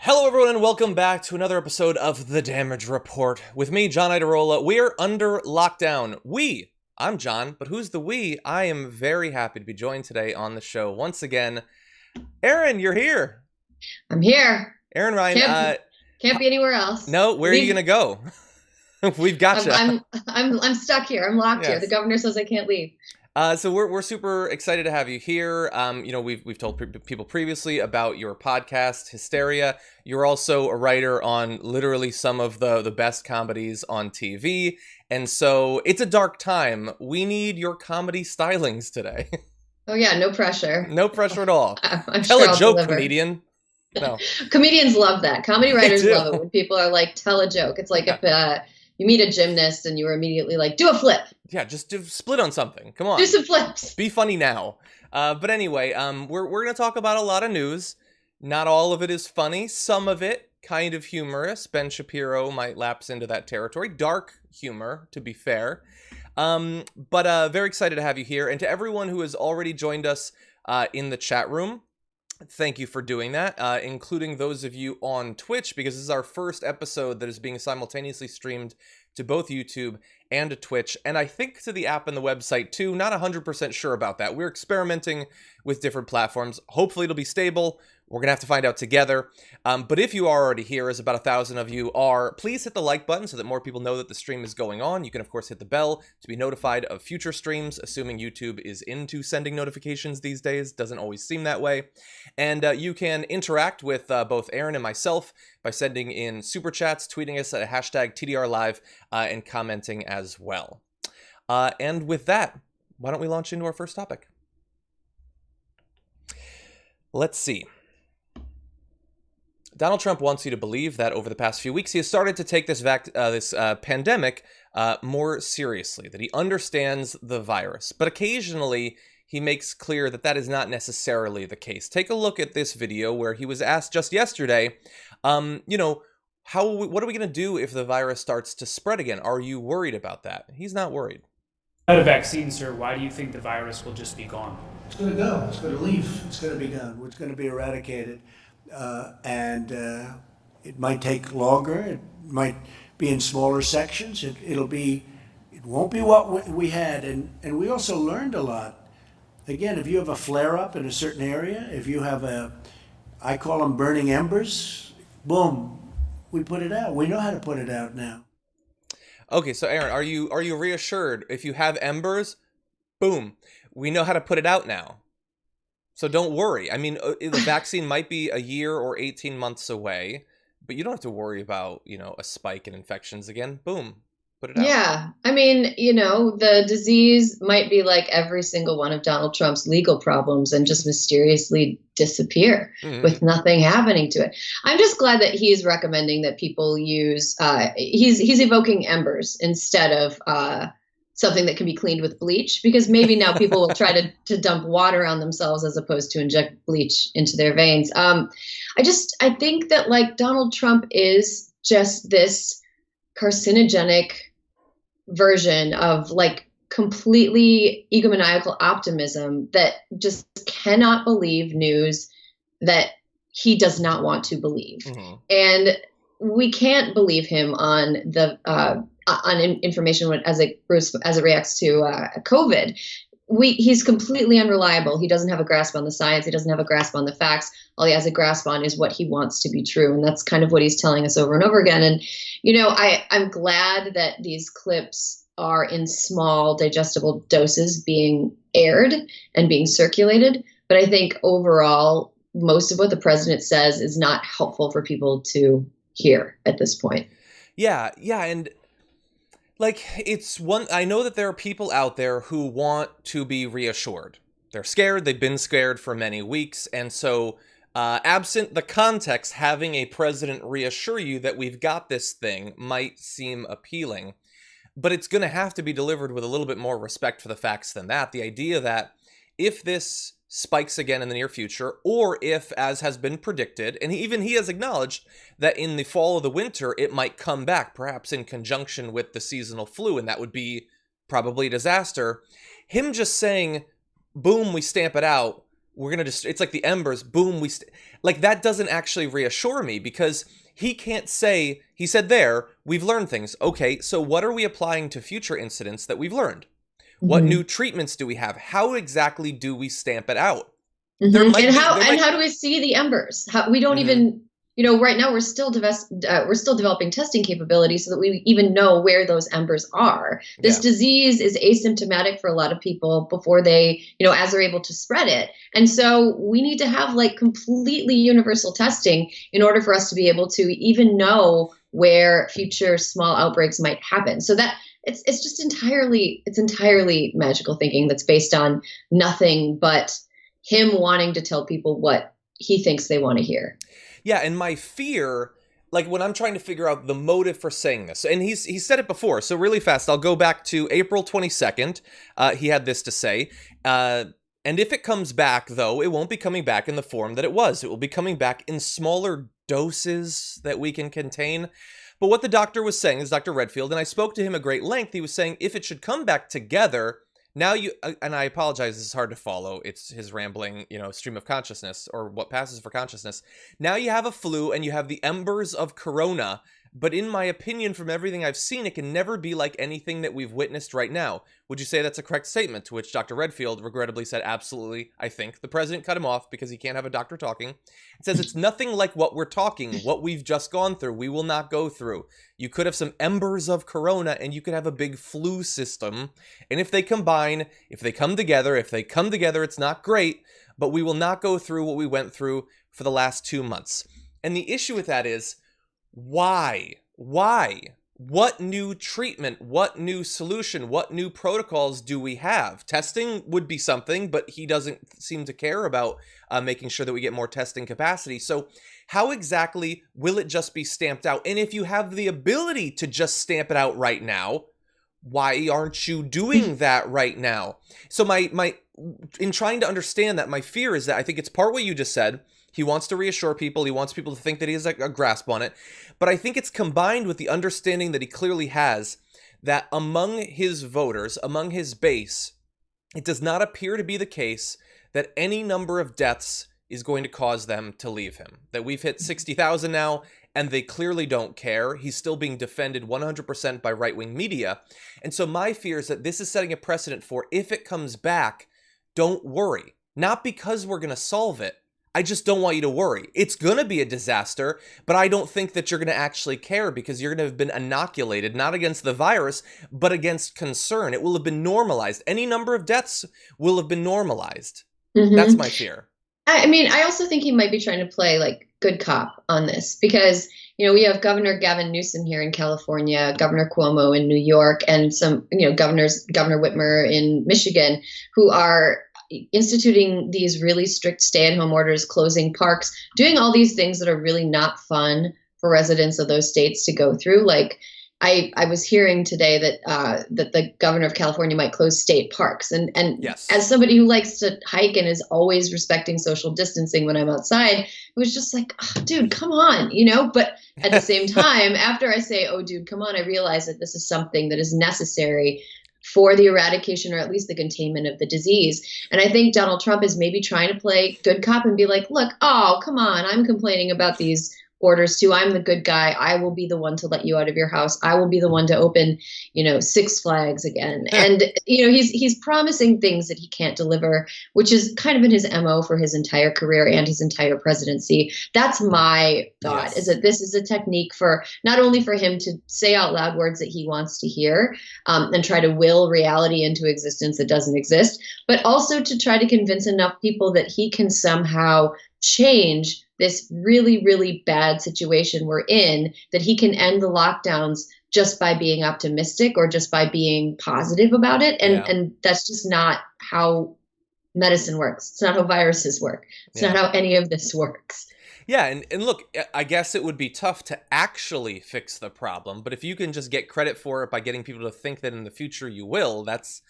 Hello everyone and welcome back to another episode of The Damage Report. With me, John Iadarola. We're under lockdown. I'm John, but who's the we? I am very happy to be joined today on the show once again. Erin, you're here. I'm here. Erin Ryan. Can't be anywhere else. No, where are you gonna go? We've got you. I'm stuck here. I'm locked here. The governor says I can't leave. So we're super excited to have you here. We've told people previously about your podcast, Hysteria. You're also a writer on literally some of the best comedies on TV. And so it's a dark time. We need your comedy stylings today. Oh yeah, no pressure. No pressure at all. I'm Tell sure a joke, deliver. Comedian. No. Comedians love that. Comedy writers love it when people are like, tell a joke. It's like if you meet a gymnast and you were immediately like, do a flip. Yeah, just do split on something. Come on. Do some flips. Be funny now. But anyway, we're going to talk about a lot of news. Not all of it is funny. Some of it kind of humorous. Ben Shapiro might lapse into that territory. Dark humor, to be fair. But very excited to have you here. And to everyone who has already joined us in the chat room, thank you for doing that, including those of you on Twitch, because this is our first episode that is being simultaneously streamed to both YouTube and to Twitch, and I think to the app and the website too. Not 100% sure about that. We're experimenting with different platforms. Hopefully it'll be stable. We're going to have to find out together. But if you are already here, as about 1,000 of you are, please hit the like button so that more people know that the stream is going on. You can, of course, hit the bell to be notified of future streams, assuming YouTube is into sending notifications these days. Doesn't always seem that way. And you can interact with both Erin and myself by sending in super chats, tweeting us at hashtag TDR Live, and commenting as well. And with that, why don't we launch into our first topic? Let's see. Donald Trump wants you to believe that over the past few weeks, he has started to take this pandemic more seriously, that he understands the virus. But occasionally, he makes clear that that is not necessarily the case. Take a look at this video where he was asked just yesterday, what are we going to do if the virus starts to spread again? Are you worried about that? He's not worried. Without a vaccine, sir, why do you think the virus will just be gone? It's going to go. It's going to leave. It's going to be gone. It's going to be eradicated. And it might take longer. It might be in smaller sections. It won't be what we had. And we also learned a lot. Again, if you have a flare-up in a certain area, if you have I call them burning embers, boom, we put it out. We know how to put it out now. Okay, so Erin, are you reassured? If you have embers, boom, we know how to put it out now. So don't worry. I mean, the vaccine might be a year or 18 months away, but you don't have to worry about, a spike in infections again. Boom, put it out. Yeah. I mean, the disease might be like every single one of Donald Trump's legal problems and just mysteriously disappear with nothing happening to it. I'm just glad that he's recommending that people use, he's evoking embers instead of something that can be cleaned with bleach, because maybe now people will try to dump water on themselves as opposed to inject bleach into their veins. I think that like Donald Trump is just this carcinogenic version of like completely egomaniacal optimism that just cannot believe news that he does not want to believe. And we can't believe him on the on information as it reacts to COVID. He's completely unreliable. He doesn't have a grasp on the science. He doesn't have a grasp on the facts. All he has a grasp on is what he wants to be true. And that's kind of what he's telling us over and over again. And, I'm glad that these clips are in small digestible doses being aired and being circulated. But I think overall, most of what the president says is not helpful for people to hear at this point. Yeah. And I know that there are people out there who want to be reassured. They're scared. They've been scared for many weeks. And so absent the context, having a president reassure you that we've got this thing might seem appealing, but it's going to have to be delivered with a little bit more respect for the facts than that. The idea that if this spikes again in the near future, or if, as has been predicted, and even he has acknowledged that in the fall or the winter, it might come back, perhaps in conjunction with the seasonal flu, and that would be probably a disaster. Him just saying, boom, we stamp it out, we're going to just, it's like the embers, boom, like that doesn't actually reassure me, because he can't say, he said there, we've learned things. Okay, so what are we applying to future incidents that we've learned? What new treatments do we have? How exactly do we stamp it out? And how do we see the embers? We don't even, right now we're still developing testing capabilities so that we even know where those embers are. This disease is asymptomatic for a lot of people before they, as they're able to spread it. And so we need to have like completely universal testing in order for us to be able to even know where future small outbreaks might happen. So that it's just entirely magical thinking that's based on nothing but him wanting to tell people what he thinks they want to hear. Yeah, and my fear, like when I'm trying to figure out the motive for saying this, and he said it before, so really fast, I'll go back to April 22nd. He had this to say, and if it comes back, though, it won't be coming back in the form that it was. It will be coming back in smaller doses that we can contain. But what the doctor was saying is Dr. Redfield, and I spoke to him at great length, he was saying if it should come back together, now you, and I apologize, this is hard to follow. It's his rambling, stream of consciousness, or what passes for consciousness. Now you have a flu and you have the embers of corona, but in my opinion, from everything I've seen, it can never be like anything that we've witnessed right now. Would you say that's a correct statement? To which Dr. Redfield regrettably said, absolutely, I think. The president cut him off because he can't have a doctor talking. It says it's nothing like what we're talking, what we've just gone through, we will not go through. You could have some embers of corona and you could have a big flu system. And if they combine, if they come together, it's not great, but we will not go through what we went through for the last 2 months. And the issue with that is, why? What new treatment, what new solution, what new protocols do we have? Testing would be something, but he doesn't seem to care about making sure that we get more testing capacity. So how exactly will it just be stamped out? And if you have the ability to just stamp it out right now, why aren't you doing that right now? So in trying to understand that, my fear is that I think it's part what you just said. He wants to reassure people. He wants people to think that he has a grasp on it. But I think it's combined with the understanding that he clearly has that among his voters, among his base, it does not appear to be the case that any number of deaths is going to cause them to leave him. That we've hit 60,000 now, and they clearly don't care. He's still being defended 100% by right-wing media. And so my fear is that this is setting a precedent for, if it comes back, don't worry. Not because we're going to solve it. I just don't want you to worry. It's going to be a disaster, but I don't think that you're going to actually care, because you're going to have been inoculated, not against the virus, but against concern. It will have been normalized. Any number of deaths will have been normalized. That's my fear. I mean, I also think he might be trying to play like good cop on this, because, we have Governor Gavin Newsom here in California, Governor Cuomo in New York, and some, Governor Whitmer in Michigan, who are instituting these really strict stay-at-home orders, closing parks, doing all these things that are really not fun for residents of those states to go through. Like I was hearing today that the governor of California might close state parks, and yes. As somebody who likes to hike and is always respecting social distancing when I'm outside, it was just like, oh, dude, come on, But at the same time, after I say, oh, dude, come on, I realize that this is something that is necessary for the eradication, or at least the containment of the disease. And I think Donald Trump is maybe trying to play good cop and be like, look, oh, come on, I'm complaining about these orders too. I'm the good guy. I will be the one to let you out of your house. I will be the one to open, Six Flags again. And, he's promising things that he can't deliver, which is kind of been his MO for his entire career and his entire presidency. That's my thought, yes. Is that this is a technique for not only for him to say out loud words that he wants to hear, and try to will reality into existence that doesn't exist, but also to try to convince enough people that he can somehow change this really, really bad situation we're in, that he can end the lockdowns just by being optimistic or just by being positive about it. And that's just not how medicine works. It's not how viruses work. It's not how any of this works. Yeah, and look, I guess it would be tough to actually fix the problem, but if you can just get credit for it by getting people to think that in the future you will, that's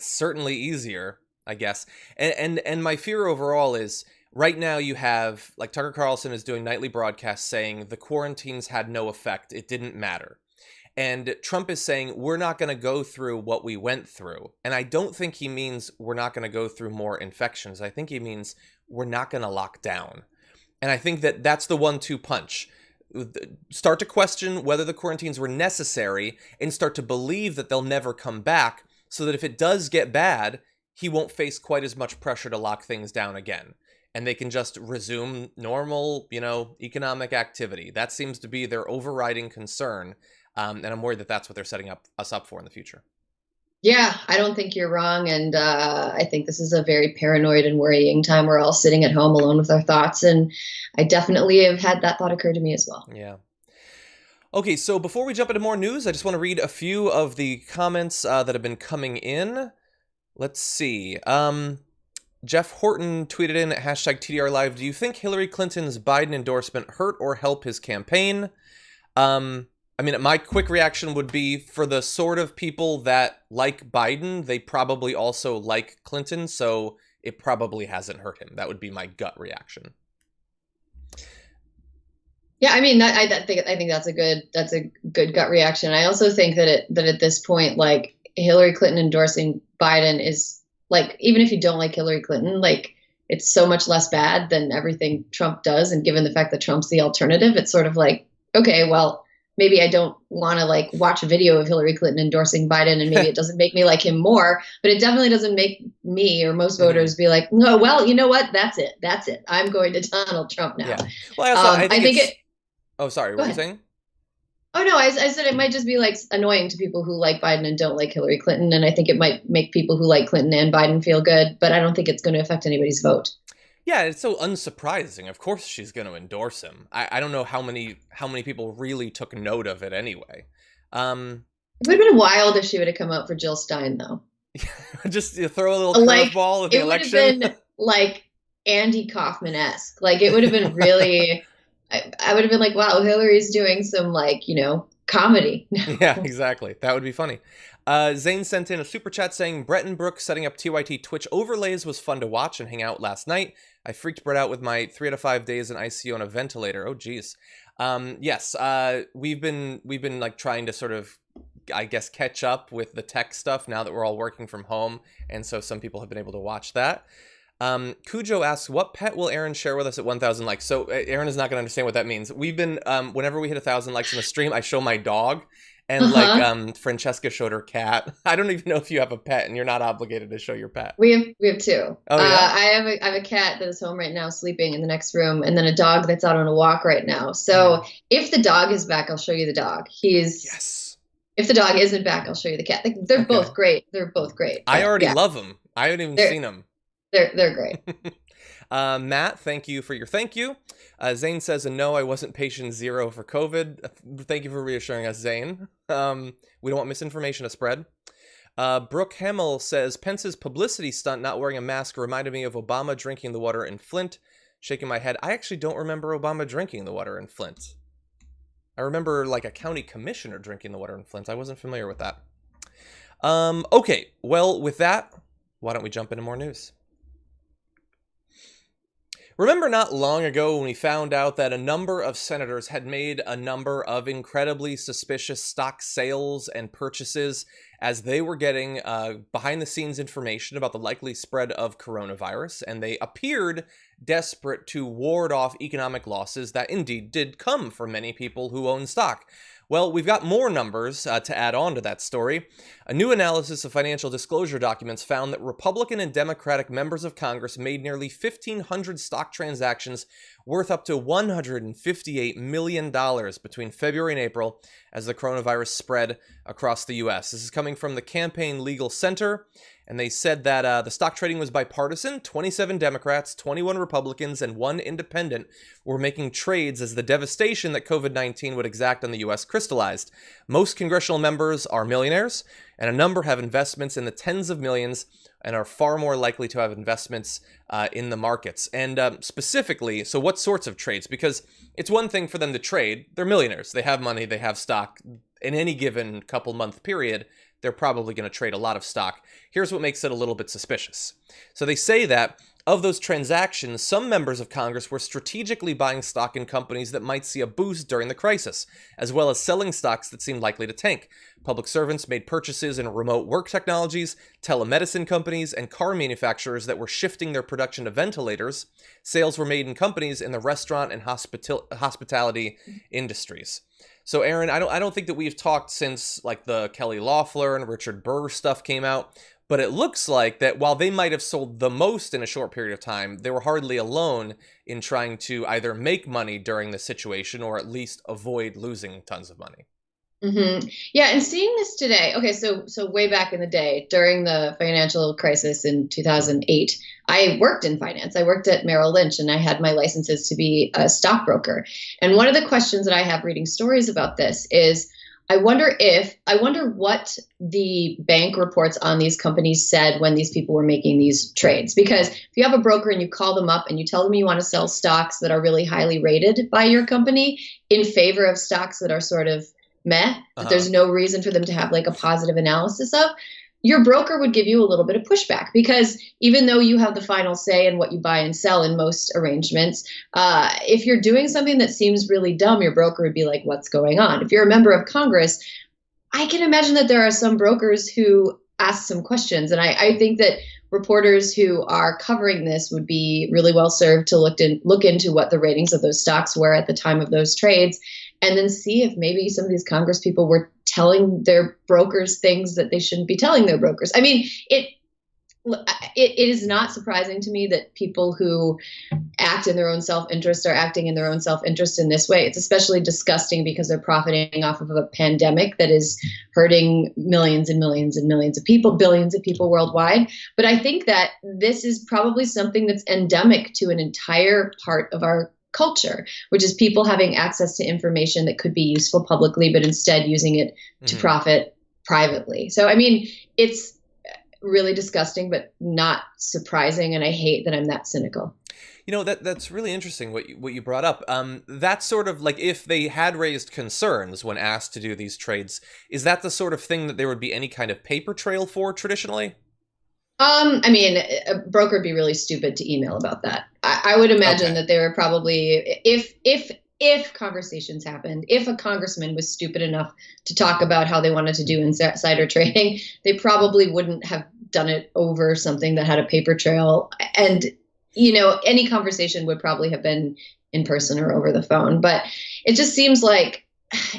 certainly easier, I guess. And my fear overall is, right now you have, like, Tucker Carlson is doing nightly broadcasts saying the quarantines had no effect, it didn't matter. And Trump is saying, we're not going to go through what we went through. And I don't think he means we're not going to go through more infections. I think he means we're not going to lock down. And I think that that's the 1-2 punch. Start to question whether the quarantines were necessary and start to believe that they'll never come back, so that if it does get bad, he won't face quite as much pressure to lock things down again. And they can just resume normal, economic activity. That seems to be their overriding concern. And I'm worried that that's what they're setting us up for in the future. Yeah, I don't think you're wrong. And I think this is a very paranoid and worrying time. We're all sitting at home alone with our thoughts. And I definitely have had that thought occur to me as well. Yeah. Okay, so before we jump into more news, I just want to read a few of the comments that have been coming in. Let's see. Jeff Horton tweeted in at hashtag TDR Live, do you think Hillary Clinton's Biden endorsement hurt or help his campaign? My quick reaction would be, for the sort of people that like Biden, they probably also like Clinton, so it probably hasn't hurt him. That would be my gut reaction. Yeah, I think that's a good gut reaction. I also think that at this point, like, Hillary Clinton endorsing Biden is, like, even if you don't like Hillary Clinton, like, it's so much less bad than everything Trump does. And given the fact that Trump's the alternative, it's sort of like, okay, well, maybe I don't want to, like, watch a video of Hillary Clinton endorsing Biden, and maybe it doesn't make me like him more, but it definitely doesn't make me or most voters be like, no, well, you know what? That's it. I'm going to Donald Trump now. Yeah. Well, I think oh, sorry. What were you saying? Oh, no, I said it might just be, like, annoying to people who like Biden and don't like Hillary Clinton. And I think it might make people who like Clinton and Biden feel good, but I don't think it's going to affect anybody's vote. Yeah, it's so unsurprising. Of course she's going to endorse him. I don't know how many people really took note of it anyway. It would have been wild if she would have come out for Jill Stein, though. Just throw a little curveball at the election. It would have been, like, Andy Kaufman-esque. Like, it would have been really... I would have been like, wow, Hillary's doing some, like, comedy. Yeah, exactly. That would be funny. Zane sent in a super chat saying, Brett and Brooke setting up TYT Twitch overlays was fun to watch and hang out last night. I freaked Brett out with my 3 out of 5 days in ICU on a ventilator. Oh, geez. Yes, we've been like trying to sort of, I guess, catch up with the tech stuff now that we're all working from home. And so some people have been able to watch that. Cujo asks, what pet will Erin share with us at 1,000 likes? So Erin is not going to understand what that means. We've been, whenever we hit 1,000 likes in a stream, I show my dog, and like Francesca showed her cat. I don't even know if you have a pet, and you're not obligated to show your pet. We have two. Oh, yeah? I have a cat that is home right now, sleeping in the next room, and then a dog that's out on a walk right now. So if the dog is back, I'll show you the dog. Yes. If the dog isn't back, I'll show you the cat. They're both great. They're both great. I already love them. I haven't even seen them. They're great. Matt, thank you for your thank you. Zane says, no, I wasn't patient 0 for COVID. Thank you for reassuring us, Zane. We don't want misinformation to spread. Brooke Hemmel says, Pence's publicity stunt not wearing a mask reminded me of Obama drinking the water in Flint. Shaking my head. I actually don't remember Obama drinking the water in Flint. I remember, like, a county commissioner drinking the water in Flint. I wasn't familiar with that. Okay, well, with that, why don't we jump into more news? Remember not long ago when we found out that a number of senators had made a number of incredibly suspicious stock sales and purchases as they were getting behind-the-scenes information about the likely spread of coronavirus, and they appeared desperate to ward off economic losses that indeed did come for many people who own stock. Well, we've got more numbers to add on to that story. A new analysis of financial disclosure documents found that Republican and Democratic members of Congress made nearly 1,500 stock transactions worth up to $158 million between February and April as the coronavirus spread across the U.S. This is coming from the Campaign Legal Center, and they said that the stock trading was bipartisan. 27 Democrats, 21 Republicans, and 1 independent were making trades as the devastation that COVID-19 would exact on the U.S. crystallized. Most congressional members are millionaires, and a number have investments in the tens of millions and are far more likely to have investments in the markets. And specifically, so what sorts of trades? Because it's one thing for them to trade. They're millionaires. They have money. They have stock. In any given couple-month period, they're probably going to trade a lot of stock. Here's what makes it a little bit suspicious. So they say that Of those transactions, some members of Congress were strategically buying stock in companies that might see a boost during the crisis, as well as selling stocks that seemed likely to tank. Public servants made purchases in remote work technologies, telemedicine companies, and car manufacturers that were shifting their production to ventilators. Sales were made in companies in the restaurant and hospitality industries. So, Erin, I don't think that we've talked since like the Kelly Loeffler and Richard Burr stuff came out. But it looks like that while they might have sold the most in a short period of time, they were hardly alone in trying to either make money during the situation or at least avoid losing tons of money. Mm-hmm. Yeah, and seeing this today. Okay, so way back in the day, during the financial crisis in 2008, I worked in finance. I worked at Merrill Lynch, and I had my licenses to be a stockbroker. And one of the questions that I have reading stories about this is, I wonder what the bank reports on these companies said when these people were making these trades. Because if you have a broker and you call them up and you tell them you want to sell stocks that are really highly rated by your company in favor of stocks that are sort of meh, that there's no reason for them to have like a positive analysis of, your broker would give you a little bit of pushback, because even though you have the final say in what you buy and sell in most arrangements, if you're doing something that seems really dumb, your broker would be like, what's going on? If you're a member of Congress, I can imagine that there are some brokers who ask some questions. And I think that reporters who are covering this would be really well served to look into what the ratings of those stocks were at the time of those trades, and then see if maybe some of these Congress people were telling their brokers things that they shouldn't be telling their brokers. I mean, it is not surprising to me that people who act in their own self-interest are acting in their own self-interest in this way. It's especially disgusting because they're profiting off of a pandemic that is hurting millions and millions and millions of people, billions of people worldwide. But I think that this is probably something that's endemic to an entire part of our culture, which is people having access to information that could be useful publicly, but instead using it to profit privately. So, I mean, it's really disgusting, but not surprising. And I hate that I'm that cynical. You know, that's really interesting what you brought up. That's sort of like, if they had raised concerns when asked to do these trades, is that the sort of thing that there would be any kind of paper trail for traditionally? I mean, a broker would be really stupid to email about that. I would imagine that they were probably, if conversations happened, if a congressman was stupid enough to talk about how they wanted to do insider trading, they probably wouldn't have done it over something that had a paper trail. And, you know, any conversation would probably have been in person or over the phone. But it just seems like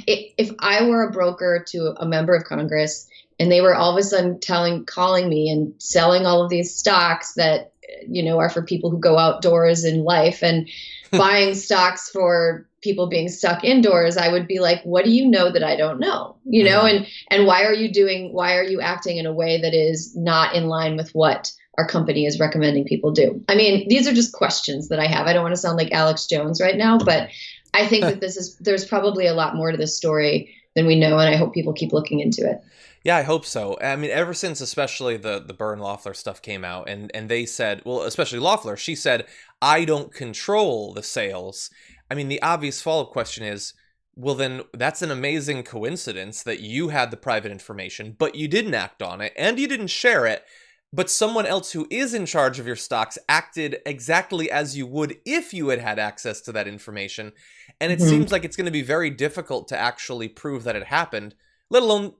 if I were a broker to a member of Congress, and they were all of a sudden calling me and selling all of these stocks that, you know, are for people who go outdoors in life, and buying stocks for people being stuck indoors, I would be like, what do you know that I don't know? You know, and why are you acting in a way that is not in line with what our company is recommending people do? I mean, these are just questions that I have. I don't want to sound like Alex Jones right now, but I think that there's probably a lot more to this story than we know, and I hope people keep looking into it. Yeah, I hope so. I mean, ever since especially the Burr and Loeffler stuff came out, and they said, well, especially Loeffler, she said, I don't control the sales. I mean, the obvious follow-up question is, well, then that's an amazing coincidence that you had the private information, but you didn't act on it, and you didn't share it, but someone else who is in charge of your stocks acted exactly as you would if you had had access to that information. And it seems like it's going to be very difficult to actually prove that it happened, let alone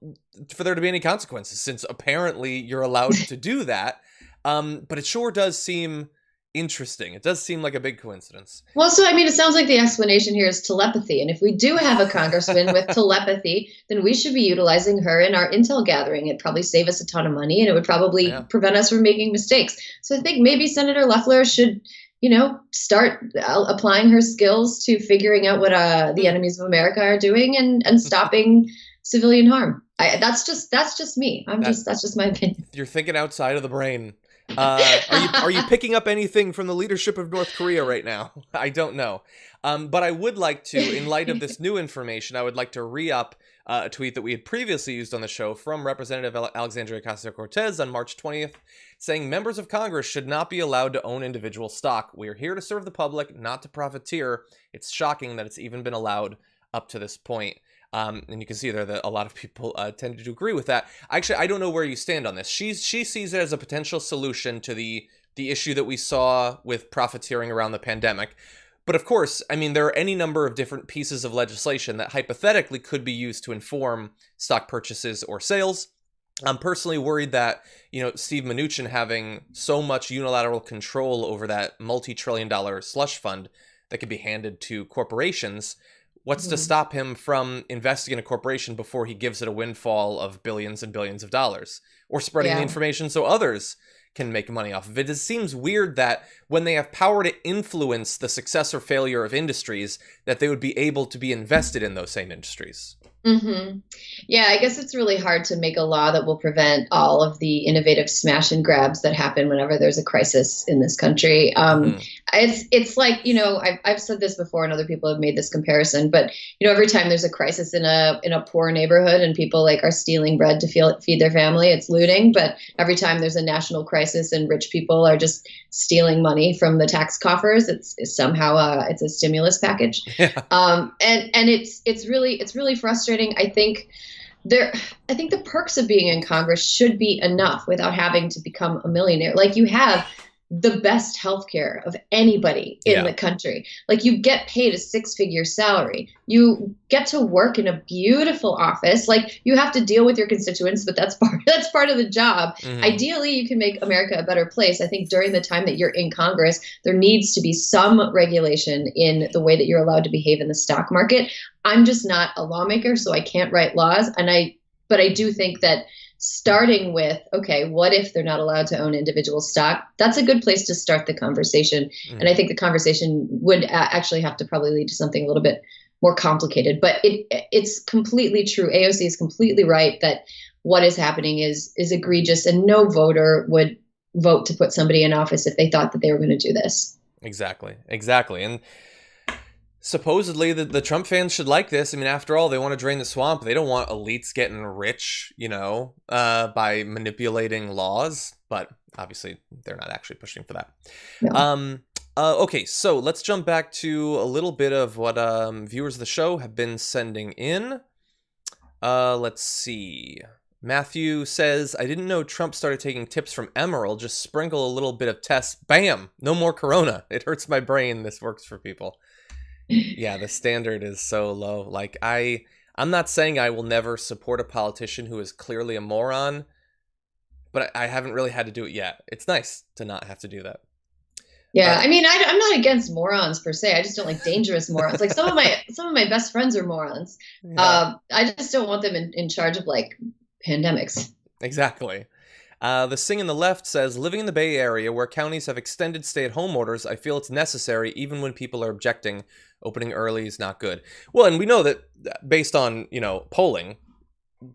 for there to be any consequences, since apparently you're allowed to do that. But it sure does seem interesting. It does seem like a big coincidence. Well, so I mean, it sounds like the explanation here is telepathy. And if we do have a congressman with telepathy, then we should be utilizing her in our intel gathering. It'd probably save us a ton of money, and it would probably prevent us from making mistakes. So I think maybe Senator Loeffler should, you know, start applying her skills to figuring out what the enemies of America are doing and stopping civilian harm. That's just me. That's just my opinion. You're thinking outside of the brain. Are you picking up anything from the leadership of North Korea right now? I don't know. But I would like to, in light of this new information, I would like to re-up a tweet that we had previously used on the show from Representative Alexandria Ocasio-Cortez on March 20th, saying members of Congress should not be allowed to own individual stock. We are here to serve the public, not to profiteer. It's shocking that it's even been allowed up to this point. And you can see there that a lot of people tended to agree with that. Actually, I don't know where you stand on this. She sees it as a potential solution to the the issue that we saw with profiteering around the pandemic. But of course, I mean, there are any number of different pieces of legislation that hypothetically could be used to inform stock purchases or sales. I'm personally worried that, Steve Mnuchin having so much unilateral control over that multi-trillion-dollar slush fund that could be handed to corporations, what's to stop him from investing in a corporation before he gives it a windfall of billions and billions of dollars, or spreading the information so others can make money off of it? It seems weird that when they have power to influence the success or failure of industries, that they would be able to be invested in those same industries. Mm-hmm. Yeah, I guess it's really hard to make a law that will prevent all of the innovative smash and grabs that happen whenever there's a crisis in this country. It's like, I've said this before and other people have made this comparison, but every time there's a crisis in a poor neighborhood and people are stealing bread to feed their family, it's looting. But every time there's a national crisis and rich people are just stealing money from the tax coffers, it's somehow it's a stimulus package. Yeah. And it's really frustrating. I think the perks of being in Congress should be enough without having to become a millionaire. You have the best healthcare of anybody in the country. You get paid a 6-figure salary. You get to work in a beautiful office. You have to deal with your constituents, but that's part of the job. Ideally, you can make America a better place. I think during the time that you're in Congress, there needs to be some regulation in the way that you're allowed to behave in the stock market. I'm just not a lawmaker, so I can't write laws. But I do think that starting with, okay, what if they're not allowed to own individual stock? That's a good place to start the conversation. And I think the conversation would actually have to probably lead to something a little bit more complicated. But it's completely true. AOC is completely right that what is happening is egregious, and no voter would vote to put somebody in office if they thought that they were going to do this. Exactly. And supposedly the Trump fans should like this. I mean, after all, they want to drain the swamp. They don't want elites getting rich, by manipulating laws. But obviously, they're not actually pushing for that. No. Okay, so let's jump back to a little bit of what viewers of the show have been sending in. Let's see. Matthew says, I didn't know Trump started taking tips from Emerald. Just sprinkle a little bit of test. Bam! No more corona. It hurts my brain. This works for people. Yeah, the standard is so low. I'm not saying I will never support a politician who is clearly a moron, but I haven't really had to do it yet. It's nice to not have to do that. Yeah, I mean, I'm not against morons per se. I just don't like dangerous morons. Some of my best friends are morons. Yeah. I just don't want them in charge of pandemics. Exactly. The Sing in the Left says, living in the Bay Area where counties have extended stay-at-home orders, I feel it's necessary even when people are objecting. Opening early is not good. Well, and we know that based on, polling,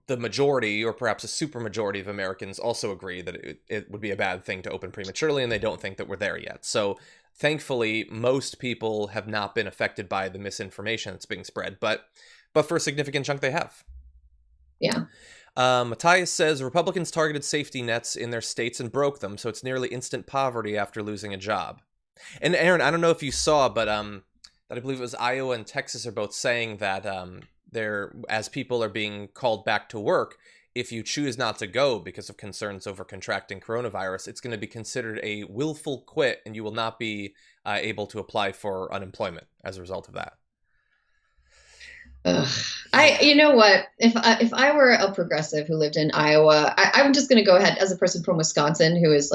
the majority or perhaps a supermajority of Americans also agree that it would be a bad thing to open prematurely, and they don't think that we're there yet. So thankfully, most people have not been affected by the misinformation that's being spread, but for a significant chunk they have. Yeah. Matthias says, Republicans targeted safety nets in their states and broke them, so it's nearly instant poverty after losing a job. And Erin, I don't know if you saw, but that I believe it was Iowa and Texas are both saying that as people are being called back to work, if you choose not to go because of concerns over contracting coronavirus, it's going to be considered a willful quit, and you will not be able to apply for unemployment as a result of that. You know what? If I were a progressive who lived in Iowa, I'm just going to go ahead as a person from Wisconsin who is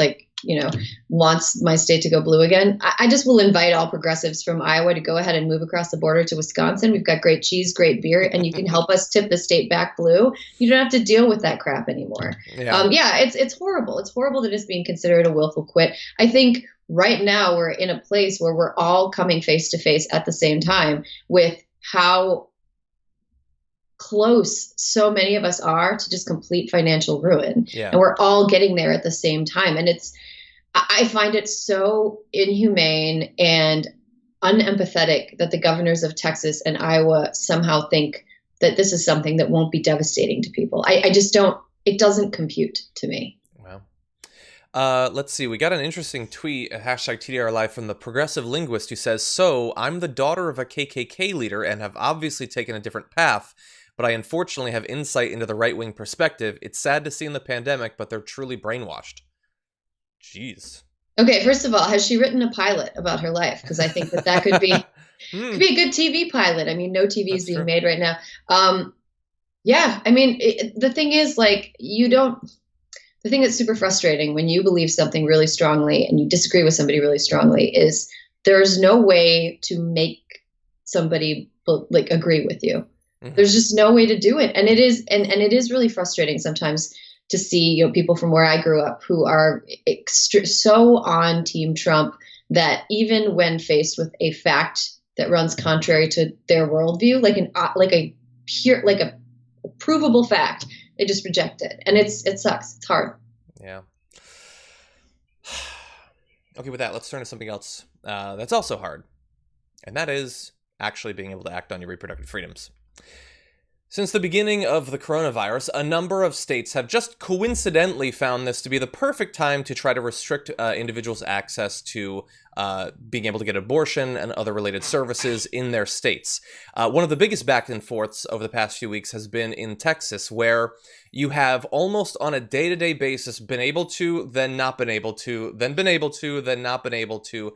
wants my state to go blue again. I just will invite all progressives from Iowa to go ahead and move across the border to Wisconsin. We've got great cheese, great beer, and you can help us tip the state back blue. You don't have to deal with that crap anymore. Yeah, it's horrible. It's horrible that it's being considered a willful quit. I think right now we're in a place where we're all coming face to face at the same time with how close so many of us are to just complete financial ruin. Yeah. And we're all getting there at the same time. And I find it so inhumane and unempathetic that the governors of Texas and Iowa somehow think that this is something that won't be devastating to people. I just don't, it doesn't compute to me. Wow. Let's see. We got an interesting tweet, hashtag TDR Live, from the progressive linguist who says, so I'm the daughter of a KKK leader and have obviously taken a different path, but I unfortunately have insight into the right-wing perspective. It's sad to see in the pandemic, but they're truly brainwashed. Jeez. Okay, first of all, has she written a pilot about her life? Because I think that could be could be a good TV pilot. I mean, no TV is That's being true. made right now. Yeah, I mean, the thing is, like, you don't. The thing that's super frustrating when you believe something really strongly and you disagree with somebody really strongly is there's no way to make somebody like agree with you. There's just no way to do it, and it is and it is really frustrating sometimes to see, you know, people from where I grew up who are so on Team Trump that even when faced with a fact that runs contrary to their worldview, like a pure like a provable fact, they just reject it, and it sucks. It's hard. Yeah. Okay, with that, let's turn to something else that's also hard, and that is actually being able to act on your reproductive freedoms. Since the beginning of the coronavirus, a number of states have just coincidentally found this to be the perfect time to try to restrict individuals' access to being able to get abortion and other related services in their states. One of the biggest back and forths over the past few weeks has been in Texas, where you have almost on a day-to-day basis been able to, then not been able to, then been able to, then not been able to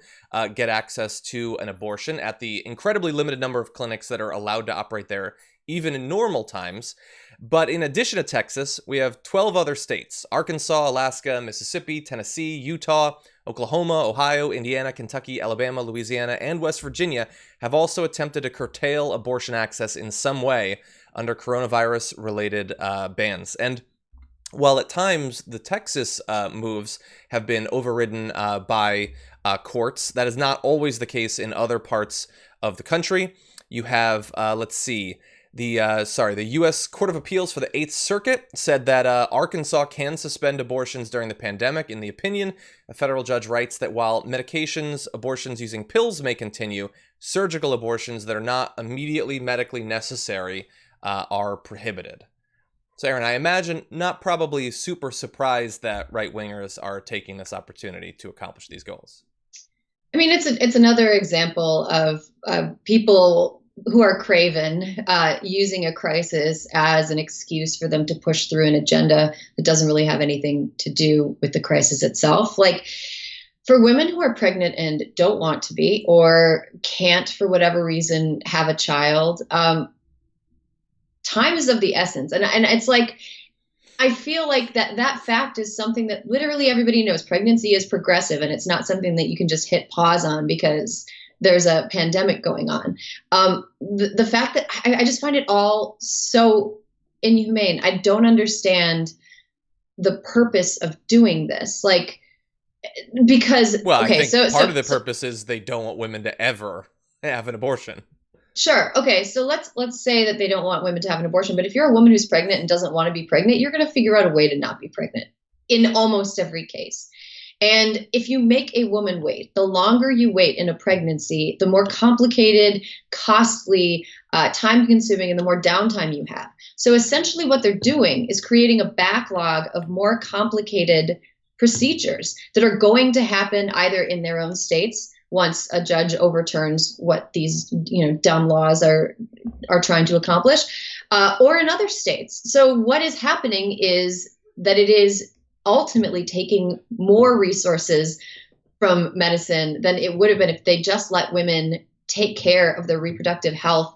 get access to an abortion at the incredibly limited number of clinics that are allowed to operate there even in normal times. But in addition to Texas, we have 12 other states: Arkansas, Alaska, Mississippi, Tennessee, Utah, Oklahoma, Ohio, Indiana, Kentucky, Alabama, Louisiana, and West Virginia have also attempted to curtail abortion access in some way under coronavirus-related bans. And while at times the Texas moves have been overridden by courts, that is not always the case in other parts of the country. You have, the U.S. Court of Appeals for the Eighth Circuit said that Arkansas can suspend abortions during the pandemic. In the opinion, a federal judge writes that while medications, abortions using pills may continue, surgical abortions that are not immediately medically necessary are prohibited. So, Erin, I imagine not probably super surprised that right-wingers are taking this opportunity to accomplish these goals. I mean, it's another example of people who are craven using a crisis as an excuse for them to push through an agenda that doesn't really have anything to do with the crisis itself. Like, for women who are pregnant and don't want to be, or can't for whatever reason have a child, time is of the essence. And it's like, I feel like that fact is something that literally everybody knows. Pregnancy is progressive, and it's not something that you can just hit pause on because there's a pandemic going on. The fact that I just find it all so inhumane. I don't understand the purpose of doing this. Like, because, well, okay, I think part of the purpose is they don't want women to ever have an abortion. Sure. Okay. So let's say that they don't want women to have an abortion, but if you're a woman who's pregnant and doesn't want to be pregnant, you're going to figure out a way to not be pregnant in almost every case. And if you make a woman wait, the longer you wait in a pregnancy, the more complicated, costly, time-consuming, and the more downtime you have. So essentially what they're doing is creating a backlog of more complicated procedures that are going to happen either in their own states once a judge overturns what these, dumb laws are trying to accomplish, or in other states. So what is happening is that it is ultimately taking more resources from medicine than it would have been if they just let women take care of their reproductive health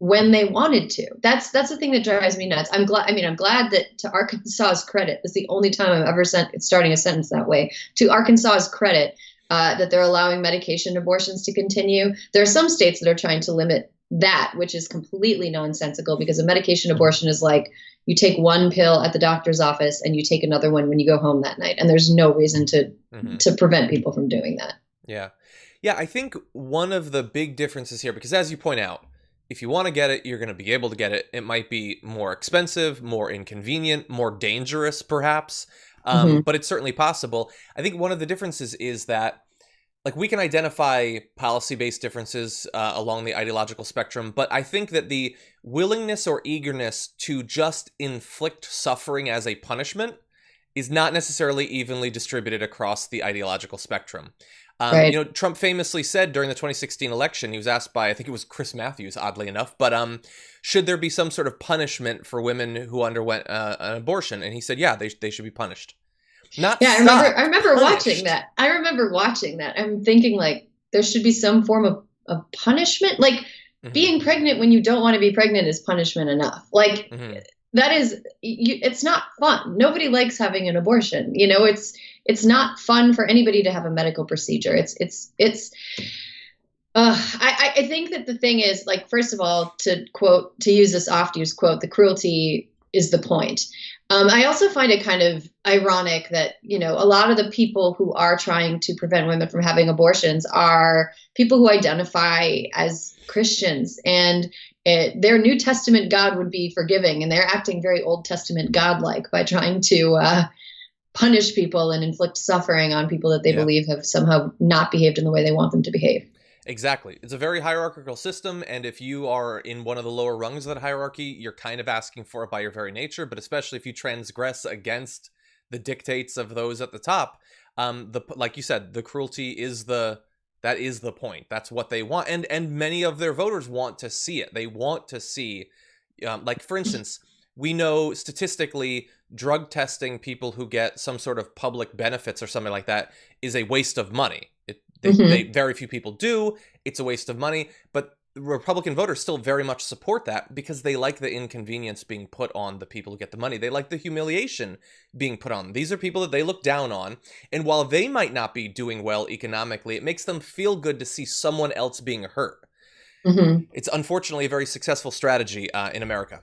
when they wanted to. That's the thing that drives me nuts. I'm glad that, to Arkansas's credit, it's the only time I'm ever starting a sentence that way. To Arkansas's credit, that they're allowing medication abortions to continue. There are some states that are trying to limit that, which is completely nonsensical, because a medication abortion is like you take one pill at the doctor's office and you take another one when you go home that night. And there's no reason to prevent people from doing that. Yeah. Yeah, I think one of the big differences here, because as you point out, if you want to get it, you're going to be able to get it. It might be more expensive, more inconvenient, more dangerous, perhaps. But it's certainly possible. I think one of the differences is that, like, we can identify policy-based differences along the ideological spectrum, but I think that the willingness or eagerness to just inflict suffering as a punishment is not necessarily evenly distributed across the ideological spectrum. Right. Trump famously said during the 2016 election, he was asked by, I think it was Chris Matthews, oddly enough, but should there be some sort of punishment for women who underwent an abortion? And he said, yeah, they should be punished. Not Yeah, stopped, I remember punished. watching that. I remember watching that. I'm thinking like there should be some form of punishment. Like being pregnant when you don't want to be pregnant is punishment enough. Like that is, it's not fun. Nobody likes having an abortion. You know, it's not fun for anybody to have a medical procedure. I think that the thing is, like, first of all, to use this oft-used quote, the cruelty is the point. I also find it kind of ironic that, you know, a lot of the people who are trying to prevent women from having abortions are people who identify as Christians, and their New Testament God would be forgiving, and they're acting very Old Testament God-like by trying to punish people and inflict suffering on people that they believe have somehow not behaved in the way they want them to behave. Exactly. It's a very hierarchical system, and if you are in one of the lower rungs of that hierarchy, you're kind of asking for it by your very nature, but especially if you transgress against the dictates of those at the top, like you said, the cruelty is the point. That's what they want, and many of their voters want to see it. They want to see, like, for instance, we know statistically drug testing people who get some sort of public benefits or something like that is a waste of money. They very few people do. It's a waste of money, but Republican voters still very much support that because they like the inconvenience being put on the people who get the money. They like the humiliation being put on. These are people that they look down on, and while they might not be doing well economically, it makes them feel good to see someone else being hurt. It's unfortunately a very successful strategy in America.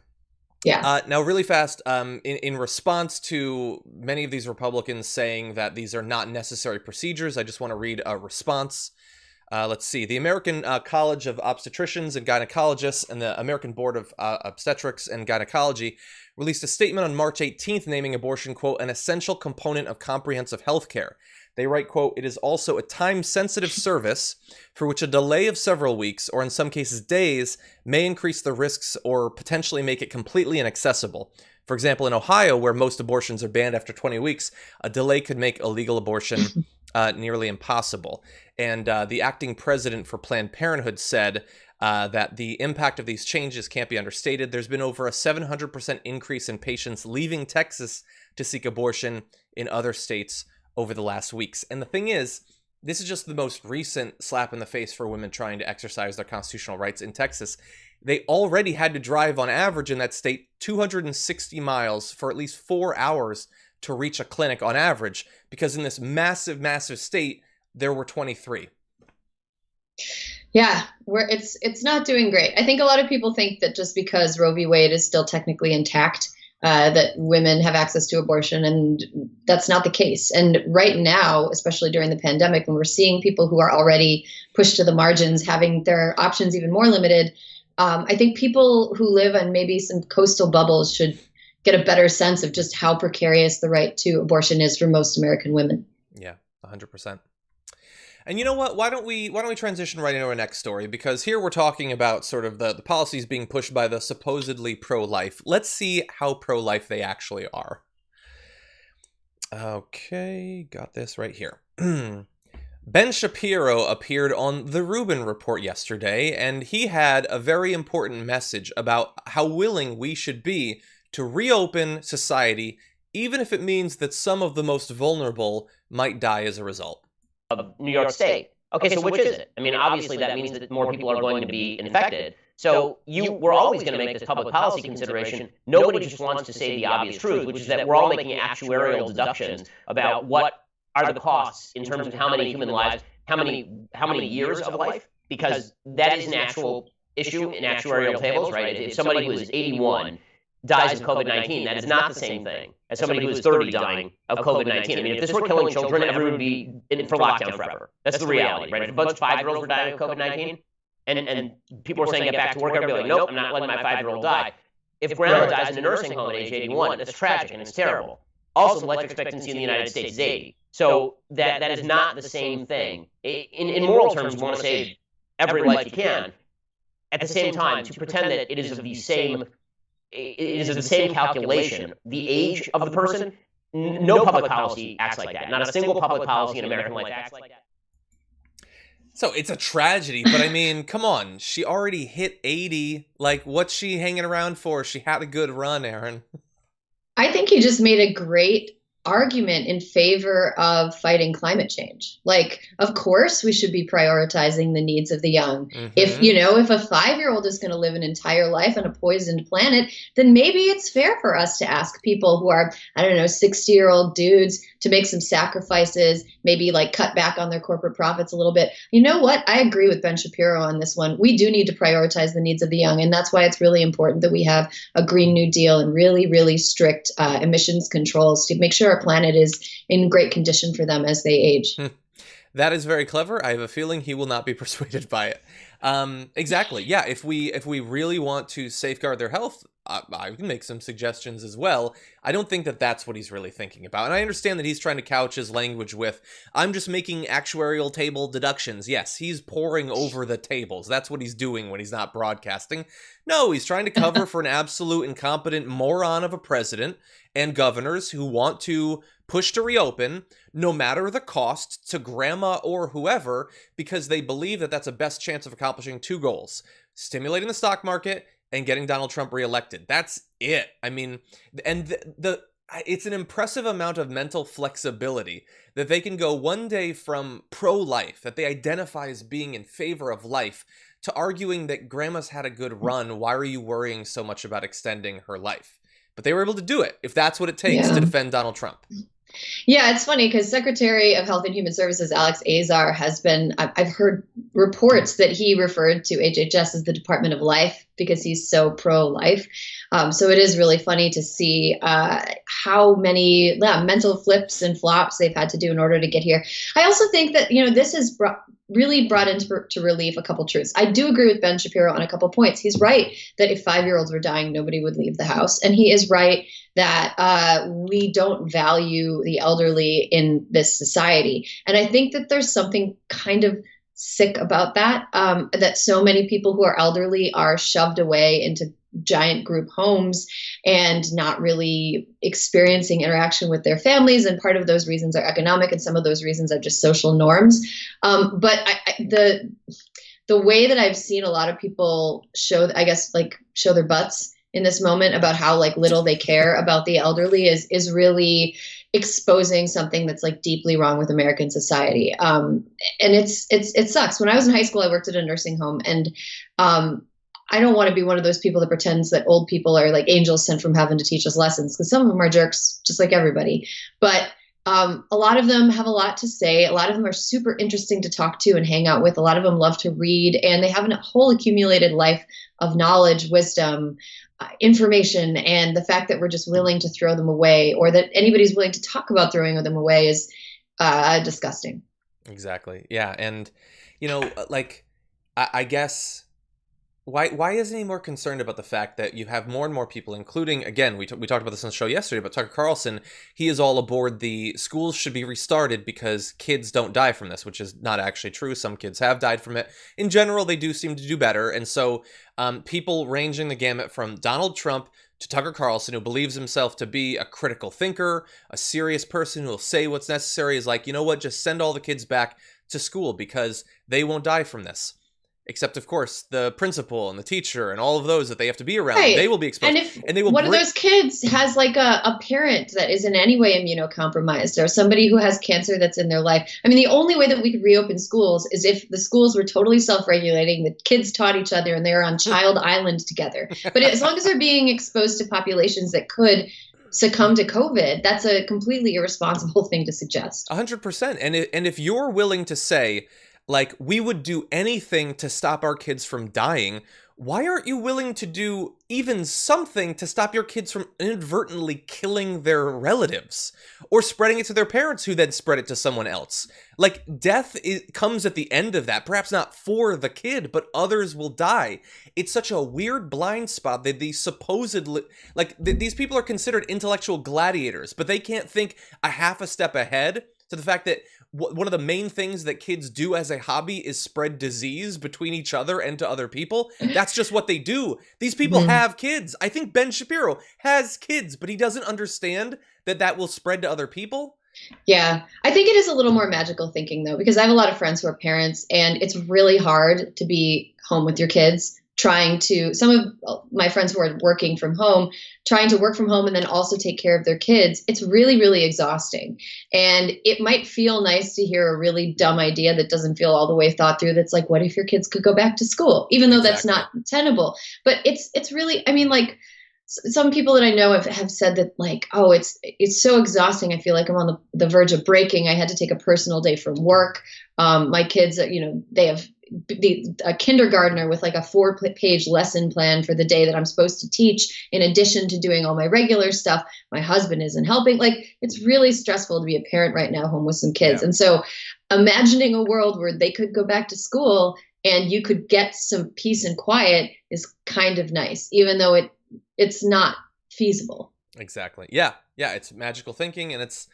Yeah. Now, really fast, in response to many of these Republicans saying that these are not necessary procedures, I just want to read a response. Let's see. The American College of Obstetricians and Gynecologists and the American Board of Obstetrics and Gynecology released a statement on March 18th naming abortion, quote, an essential component of comprehensive health care. They write, quote, it is also a time-sensitive service for which a delay of several weeks, or in some cases days, may increase the risks or potentially make it completely inaccessible. For example, in Ohio, where most abortions are banned after 20 weeks, a delay could make a legal abortion nearly impossible. And the acting president for Planned Parenthood said that the impact of these changes can't be understated. There's been over a 700% increase in patients leaving Texas to seek abortion in other states over the last weeks. And the thing is, this is just the most recent slap in the face for women trying to exercise their constitutional rights in Texas. They already had to drive on average in that state 260 miles for at least 4 hours to reach a clinic on average, because in this massive, massive state, there were 23. Yeah, it's not doing great. I think a lot of people think that just because Roe v. Wade is still technically intact, that women have access to abortion, and that's not the case. And right now, especially during the pandemic, when we're seeing people who are already pushed to the margins having their options even more limited, I think people who live on maybe some coastal bubbles should get a better sense of just how precarious the right to abortion is for most American women. Yeah, 100%. And you know what? Why don't we transition right into our next story? Because here we're talking about sort of the policies being pushed by the supposedly pro-life. Let's see how pro-life they actually are. Okay, got this right here. Ben Shapiro appeared on the Rubin Report yesterday, and he had a very important message about how willing we should be to reopen society, even if it means that some of the most vulnerable might die as a result. Of New York State. Okay, so which is it? I mean, obviously that means that more people are going to be infected. So we're always going to make this public policy consideration. Nobody just wants to say the obvious truth, which is that we're all making actuarial deductions about what are the costs in terms of how many human lives, how many years of life, because that is an actual issue in actuarial tables, right? If somebody who is 81 dies of COVID-19, that is not the same thing as somebody who is 30 dying of COVID-19. I mean, if this were killing children, everyone would be in for lockdown forever. That's the reality, right? If a bunch of 5-year-olds were dying of COVID-19, and people were saying get back to work, everybody would be like, nope, I'm not letting my 5-year-old die. If grandma dies in a nursing home at age 81, that's tragic and it's terrible. Also, the life expectancy in the United States is 80. So that is not the same thing. In moral terms, you want to save every life you can. At the same time, to pretend that it is of the same calculation, the age of the person, no public policy acts like that. Not a single public policy in American life acts like that. So it's a tragedy, but I mean, come on. She already hit 80. Like, what's she hanging around for? She had a good run, Erin. I think you just made a great argument in favor of fighting climate change. Like, of course, we should be prioritizing the needs of the young. If, if a 5-year-old is going to live an entire life on a poisoned planet, then maybe it's fair for us to ask people who are, I don't know, 60-year-old dudes to make some sacrifices, maybe like cut back on their corporate profits a little bit. You know what? I agree with Ben Shapiro on this one. We do need to prioritize the needs of the young. And that's why it's really important that we have a Green New Deal and really, really strict emissions controls to make sure our planet is in great condition for them as they age. That is very clever. I have a feeling he will not be persuaded by it. Exactly. Yeah. If we really want to safeguard their health, I can make some suggestions as well. I don't think that that's what he's really thinking about. And I understand that he's trying to couch his language with, I'm just making actuarial table deductions. Yes, he's poring over the tables. That's what he's doing when he's not broadcasting. No, he's trying to cover for an absolute incompetent moron of a president and governors who want to push to reopen, no matter the cost, to grandma or whoever, because they believe that that's a best chance of accomplishing two goals: stimulating the stock market and getting Donald Trump reelected. That's it. I mean, and it's an impressive amount of mental flexibility that they can go one day from pro-life, that they identify as being in favor of life, to arguing that grandma's had a good run. Why are you worrying so much about extending her life? But they were able to do it, if that's what it takes to defend Donald Trump. Yeah, it's funny because Secretary of Health and Human Services Alex Azar has been, I've heard reports that he referred to HHS as the Department of Life because he's so pro-life. So it is really funny to see how many mental flips and flops they've had to do in order to get here. I also think that, this has really brought into relief a couple truths. I do agree with Ben Shapiro on a couple points. He's right that if 5-year-olds were dying, nobody would leave the house. And he is right that we don't value the elderly in this society. And I think that there's something kind of sick about that, that so many people who are elderly are shoved away into giant group homes and not really experiencing interaction with their families. And part of those reasons are economic, and some of those reasons are just social norms. But the way that I've seen a lot of people show their butts in this moment about how little they care about the elderly is really exposing something that's deeply wrong with American society. And it sucks. When I was in high school, I worked at a nursing home, and I don't want to be one of those people that pretends that old people are like angels sent from heaven to teach us lessons, because some of them are jerks, just like everybody. But a lot of them have a lot to say. A lot of them are super interesting to talk to and hang out with. A lot of them love to read, and they have a whole accumulated life of knowledge, wisdom, information. And the fact that we're just willing to throw them away, or that anybody's willing to talk about throwing them away, is disgusting. Exactly. Yeah. And, I guess... Why isn't he more concerned about the fact that you have more and more people, including, again, we talked about this on the show yesterday, but Tucker Carlson, he is all aboard the schools should be restarted because kids don't die from this, which is not actually true. Some kids have died from it. In general, they do seem to do better. And so people ranging the gamut from Donald Trump to Tucker Carlson, who believes himself to be a critical thinker, a serious person who will say what's necessary, is like, you know what, just send all the kids back to school because they won't die from this. Except, of course, the principal and the teacher and all of those that they have to be around, right. They will be exposed. And if they will one of those kids has a parent that is in any way immunocompromised, or somebody who has cancer that's in their life. I mean, the only way that we could reopen schools is if the schools were totally self-regulating, the kids taught each other, and they were on Child Island together. But as long as they're being exposed to populations that could succumb to COVID, that's a completely irresponsible thing to suggest. 100%. And if you're willing to say, we would do anything to stop our kids from dying, why aren't you willing to do even something to stop your kids from inadvertently killing their relatives or spreading it to their parents, who then spread it to someone else? Death comes at the end of that, perhaps not for the kid, but others will die. It's such a weird blind spot that these supposedly, these people are considered intellectual gladiators, but they can't think a half a step ahead to the fact that one of the main things that kids do as a hobby is spread disease between each other and to other people. That's just what they do. These people have kids. I think Ben Shapiro has kids, but he doesn't understand that will spread to other people. Yeah, I think it is a little more magical thinking, though, because I have a lot of friends who are parents, and it's really hard to be home with your kids some of my friends who are working from home, trying to work from home and then also take care of their kids. It's really, really exhausting. And it might feel nice to hear a really dumb idea that doesn't feel all the way thought through. That's like, what if your kids could go back to school? Even though that's not tenable. But it's really, I mean, like, some people that I know have said that, like, oh, it's so exhausting. I feel like I'm on the verge of breaking. I had to take a personal day from work. My kids, they have a kindergartner with like a 4-page lesson plan for the day that I'm supposed to teach, in addition to doing all my regular stuff. My husband isn't helping. Like, it's really stressful to be a parent right now, home with some kids. Yeah. And so imagining a world where they could go back to school and you could get some peace and quiet is kind of nice, even though it's not feasible. Exactly. Yeah. It's magical thinking, and it's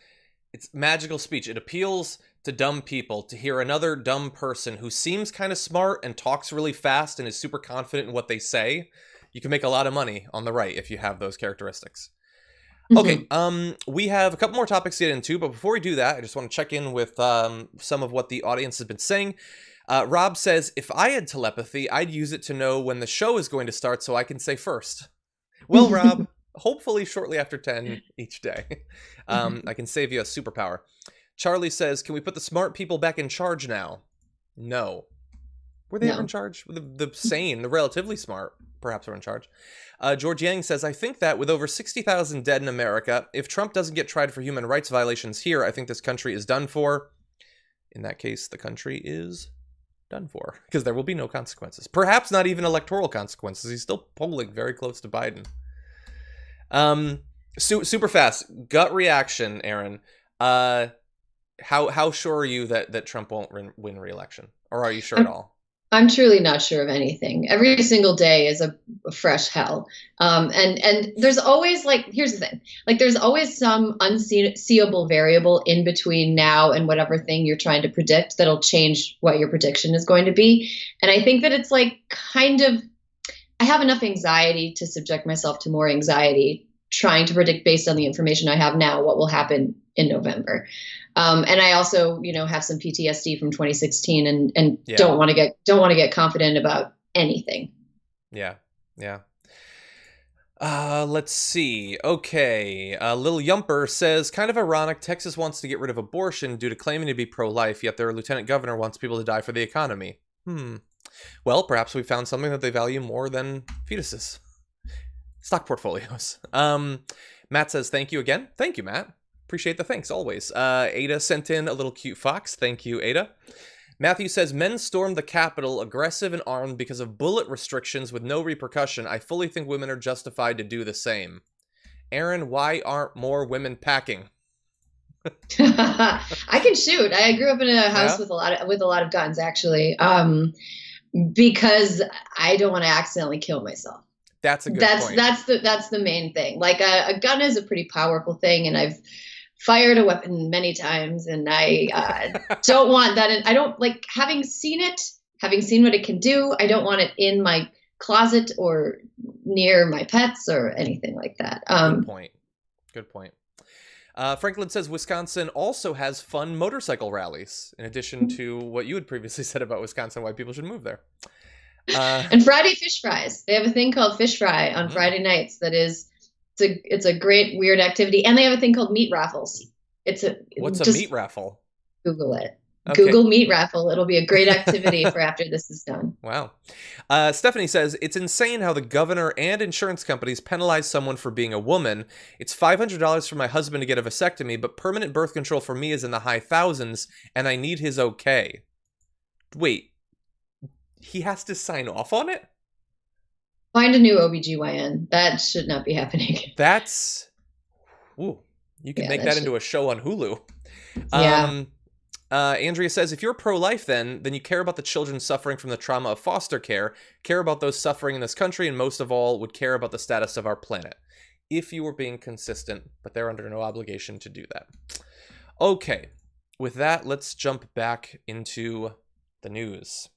magical speech. It appeals to dumb people to hear another dumb person who seems kind of smart and talks really fast and is super confident in what they say. You can make a lot of money on the right if you have those characteristics. Okay, we have a couple more topics to get into, but before we do that, I just want to check in with some of what the audience has been saying. Rob says, if I had telepathy, I'd use it to know when the show is going to start so I can say first. Well, Rob, hopefully shortly after 10 each day. I can save you a superpower. Charlie says, can we put the smart people back in charge now? No. Were they ever in charge? The sane, the relatively smart, perhaps, are in charge. George Yang says, I think that with over 60,000 dead in America, if Trump doesn't get tried for human rights violations here, I think this country is done for. In that case, the country is done for, because there will be no consequences. Perhaps not even electoral consequences. He's still polling very close to Biden. Super fast gut reaction, Erin. How sure are you that Trump won't win re-election, or are you sure at all? I'm truly not sure of anything. Every single day is a fresh hell. And there's always, like, here's the thing, like, there's always some unseeable variable in between now and whatever thing you're trying to predict that'll change what your prediction is going to be. And I think that it's like, kind of, I have enough anxiety to subject myself to more anxiety trying to predict, based on the information I have now, what will happen in November. And I also, have some PTSD from 2016 and don't want to get confident about anything. Yeah. Let's see. Okay. Lil Yumper says, kind of ironic, Texas wants to get rid of abortion due to claiming to be pro-life, yet their lieutenant governor wants people to die for the economy. Well, perhaps we found something that they value more than fetuses. Stock portfolios. Matt says, thank you again. Thank you, Matt. Appreciate the thanks, always. Ada sent in a little cute fox. Thank you, Ada. Matthew says, men stormed the Capitol aggressive and armed because of bullet restrictions with no repercussion. I fully think women are justified to do the same. Erin, why aren't more women packing? I can shoot. I grew up in a house with a lot of guns, actually, because I don't want to accidentally kill myself. That's a good point. That's the main thing. Like, a gun is a pretty powerful thing, and I've fired a weapon many times, and I don't want that. And I don't like having seen what it can do. I don't want it in my closet or near my pets or anything like that. Good point. Franklin says Wisconsin also has fun motorcycle rallies, in addition to what you had previously said about Wisconsin, why people should move there. And Friday fish fries. They have a thing called fish fry on Friday nights. It's a great weird activity, and they have a thing called meat raffles. What's a meat raffle? Google it. Okay. Google meat raffle. It'll be a great activity for after this is done. Wow. Stephanie says, it's insane how the governor and insurance companies penalize someone for being a woman. It's $500 for my husband to get a vasectomy, but permanent birth control for me is in the high thousands, and I need his okay. Wait, he has to sign off on it? Find a new OBGYN. That should not be happening. You can make that into a show on Hulu. Yeah. Andrea says, if you're pro-life, then you care about the children suffering from the trauma of foster care, care about those suffering in this country, and most of all, would care about the status of our planet. If you were being consistent, but they're under no obligation to do that. Okay. With that, let's jump back into the news.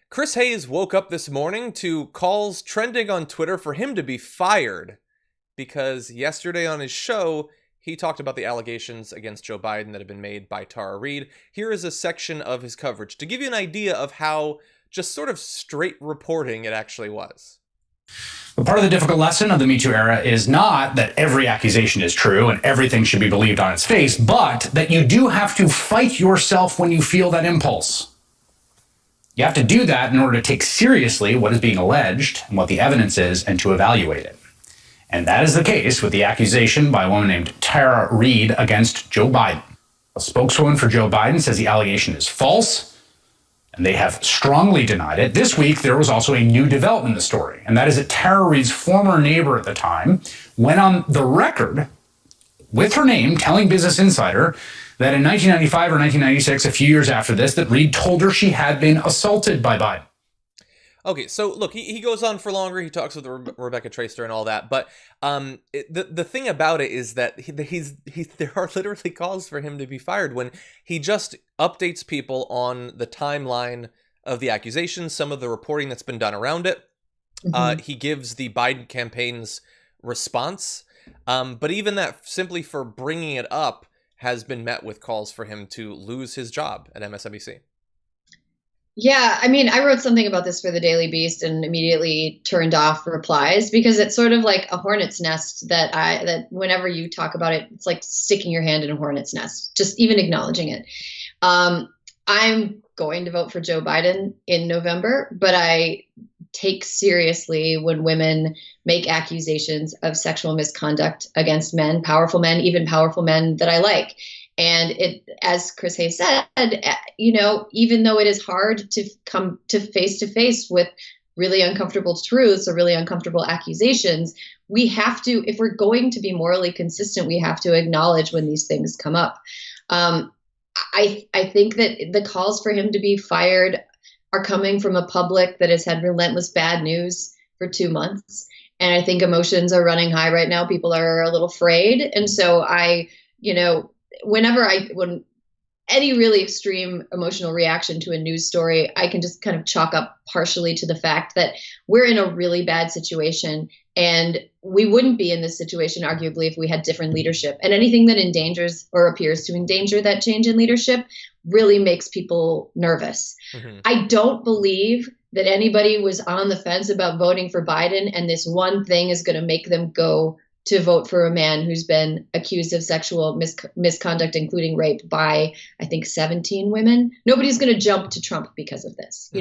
Chris Hayes woke up this morning to calls trending on Twitter for him to be fired because yesterday on his show, he talked about the allegations against Joe Biden that have been made by Tara Reade. Here is a section of his coverage to give you an idea of how just sort of straight reporting it actually was. But part of the difficult lesson of the Me Too era is not that every accusation is true and everything should be believed on its face, but that you do have to fight yourself when you feel that impulse. You have to do that in order to take seriously what is being alleged and what the evidence is and to evaluate it. And that is the case with the accusation by a woman named Tara Reade against Joe Biden. A spokeswoman for Joe Biden says the allegation is false, and they have strongly denied it. This week, there was also a new development in the story, and that is that Tara Reade's former neighbor at the time went on the record with her name telling Business Insider that in 1995 or 1996, a few years after this, that Reade told her she had been assaulted by Biden. Okay, so look, he goes on for longer. He talks with Rebecca Traister and all that, but the thing about it is that there are literally calls for him to be fired when he just updates people on the timeline of the accusations, some of the reporting that's been done around it. He gives the Biden campaign's response, but even that, simply for bringing it up, has been met with calls for him to lose his job at MSNBC. Yeah, I mean, I wrote something about this for the Daily Beast and immediately turned off replies because it's sort of like a hornet's nest that whenever you talk about it, it's like sticking your hand in a hornet's nest, just even acknowledging it. I'm going to vote for Joe Biden in November, but I take seriously when women make accusations of sexual misconduct against men, even powerful men that I like. And it, as Chris Hayes said, even though it is hard to come to face with really uncomfortable truths or really uncomfortable accusations, we have to, if we're going to be morally consistent, we have to acknowledge when these things come up. I think that the calls for him to be fired are coming from a public that has had relentless bad news for 2 months. And I think emotions are running high right now. People are a little afraid. And so when any really extreme emotional reaction to a news story, I can just kind of chalk up partially to the fact that we're in a really bad situation, and we wouldn't be in this situation arguably if we had different leadership. And anything that endangers or appears to endanger that change in leadership really makes people nervous. I don't believe that anybody was on the fence about voting for Biden, and this one thing is going to make them go to vote for a man who's been accused of sexual misconduct, including rape, by, I think, 17 women. Nobody's going to jump to Trump because of this.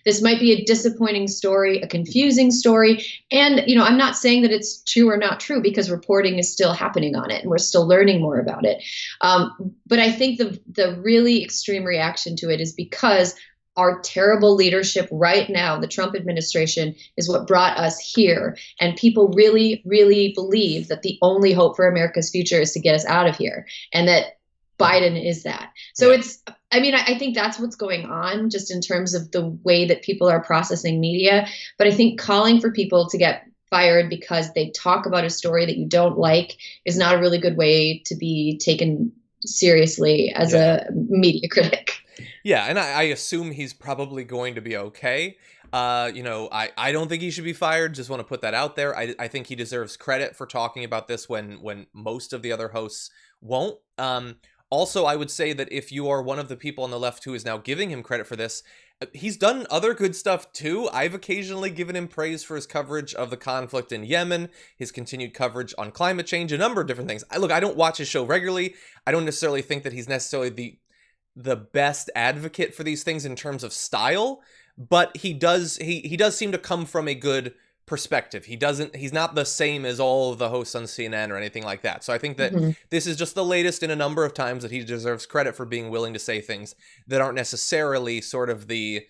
This might be a disappointing story, a confusing story. And, I'm not saying that it's true or not true because reporting is still happening on it and we're still learning more about it. But I think the really extreme reaction to it is because our terrible leadership right now, the Trump administration, is what brought us here. And people really, really believe that the only hope for America's future is to get us out of here, and that Biden is that. So I think that's what's going on just in terms of the way that people are processing media. But I think calling for people to get fired because they talk about a story that you don't like is not a really good way to be taken seriously as a media critic. Yeah, and I assume he's probably going to be okay. I don't think he should be fired. Just want to put that out there. I think he deserves credit for talking about this when most of the other hosts won't. Also, I would say that if you are one of the people on the left who is now giving him credit for this, he's done other good stuff too. I've occasionally given him praise for his coverage of the conflict in Yemen, his continued coverage on climate change, a number of different things. I don't watch his show regularly. I don't necessarily think that he's necessarily the best advocate for these things in terms of style, but he does seem to come from a good perspective. He's not the same as all of the hosts on CNN or anything like that. So I think that this is just the latest in a number of times that he deserves credit for being willing to say things that aren't necessarily sort of the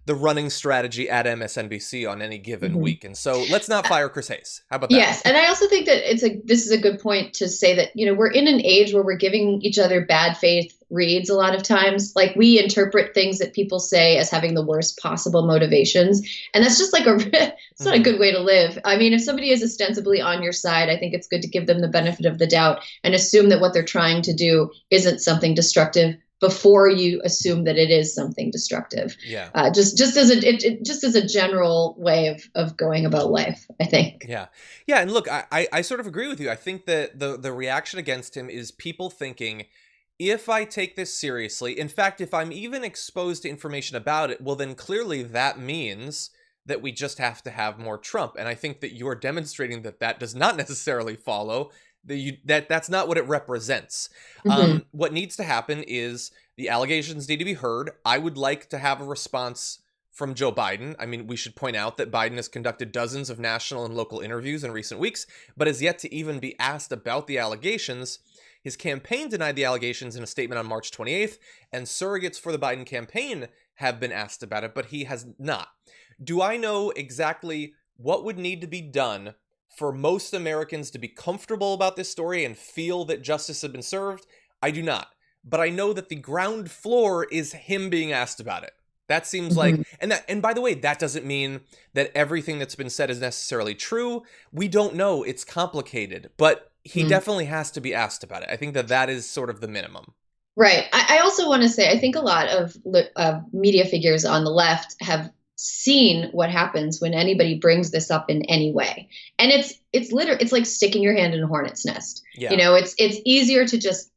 running strategy at MSNBC on any given week. And so let's not fire Chris Hayes. How about that? Yes. And I also think that this is a good point to say that, we're in an age where we're giving each other bad faith reads a lot of times. Like, we interpret things that people say as having the worst possible motivations. And that's just it's not a good way to live. I mean, if somebody is ostensibly on your side, I think it's good to give them the benefit of the doubt and assume that what they're trying to do isn't something destructive before you assume that it is something destructive. Yeah. Just as a general way of going about life, I think. Yeah. Yeah. And look, I sort of agree with you. I think that the reaction against him is people thinking, if I take this seriously, in fact, if I'm even exposed to information about it, well, then clearly that means that we just have to have more Trump. And I think that you're demonstrating that that does not necessarily follow, that's not what it represents. Mm-hmm. What needs to happen is the allegations need to be heard. I would like to have a response from Joe Biden. I mean, we should point out that Biden has conducted dozens of national and local interviews in recent weeks, but has yet to even be asked about the allegations. His campaign denied the allegations in a statement on March 28th, and surrogates for the Biden campaign have been asked about it, but he has not. Do I know exactly what would need to be done for most Americans to be comfortable about this story and feel that justice has been served? I do not. But I know that the ground floor is him being asked about it. That seems like, and by the way, that doesn't mean that everything that's been said is necessarily true. We don't know. It's complicated, but he definitely has to be asked about it. I think that is sort of the minimum. Right. I also want to say, I think a lot of media figures on the left have seen what happens when anybody brings this up in any way. And it's like sticking your hand in a hornet's nest. Yeah. You know, it's easier to just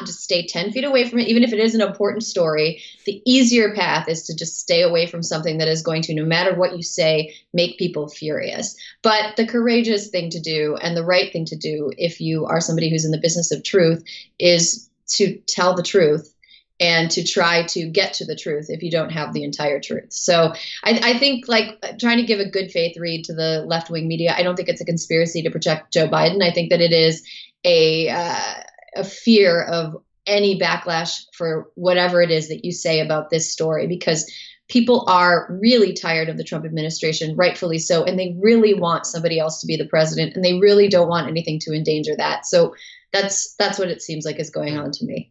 stay 10 feet away from it. Even if it is an important story, the easier path is to just stay away from something that is going to, no matter what you say, make people furious. But the courageous thing to do and the right thing to do, if you are somebody who's in the business of truth, is to tell the truth and to try to get to the truth if you don't have the entire truth. So I think, like, trying to give a good faith read to the left-wing media, I don't think it's a conspiracy to protect Joe Biden. I think that it is a fear of any backlash for whatever it is that you say about this story, because people are really tired of the Trump administration, rightfully so, and they really want somebody else to be the president, and they really don't want anything to endanger that. So that's what it seems like is going on to me.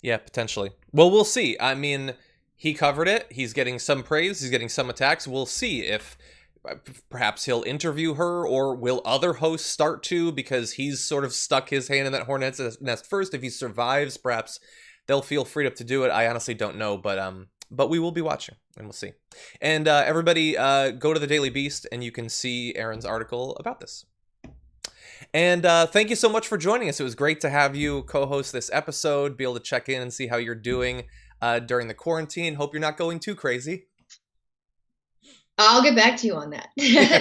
Yeah, potentially. Well, we'll see. I mean, he covered it. He's getting some praise. He's getting some attacks. We'll see if perhaps he'll interview her, or will other hosts start to, because he's sort of stuck his hand in that hornet's nest first. If he survives, perhaps they'll feel freed up to do it. I honestly don't know, but we will be watching, and we'll see. And everybody, go to the Daily Beast, and you can see Erin's article about this. And thank you so much for joining us. It was great to have you co-host this episode, be able to check in and see how you're doing during the quarantine. Hope you're not going too crazy. I'll get back to you on that.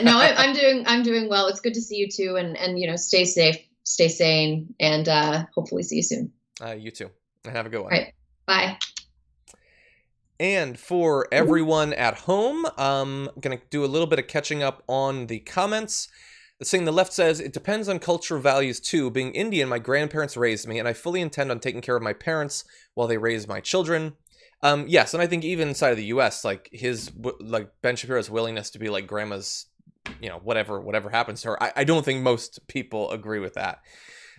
No, I'm doing well. It's good to see you too, and you know, stay safe, stay sane, and hopefully see you soon. You too, and have a good one. All right, bye. And for everyone at home, I'm gonna do a little bit of catching up on the comments. The thing the left says, it depends on cultural values too. Being Indian, my grandparents raised me, and I fully intend on taking care of my parents while they raise my children. Yes, and I think even inside of the U.S., like Ben Shapiro's willingness to be like grandma's, you know, whatever happens to her, I don't think most people agree with that.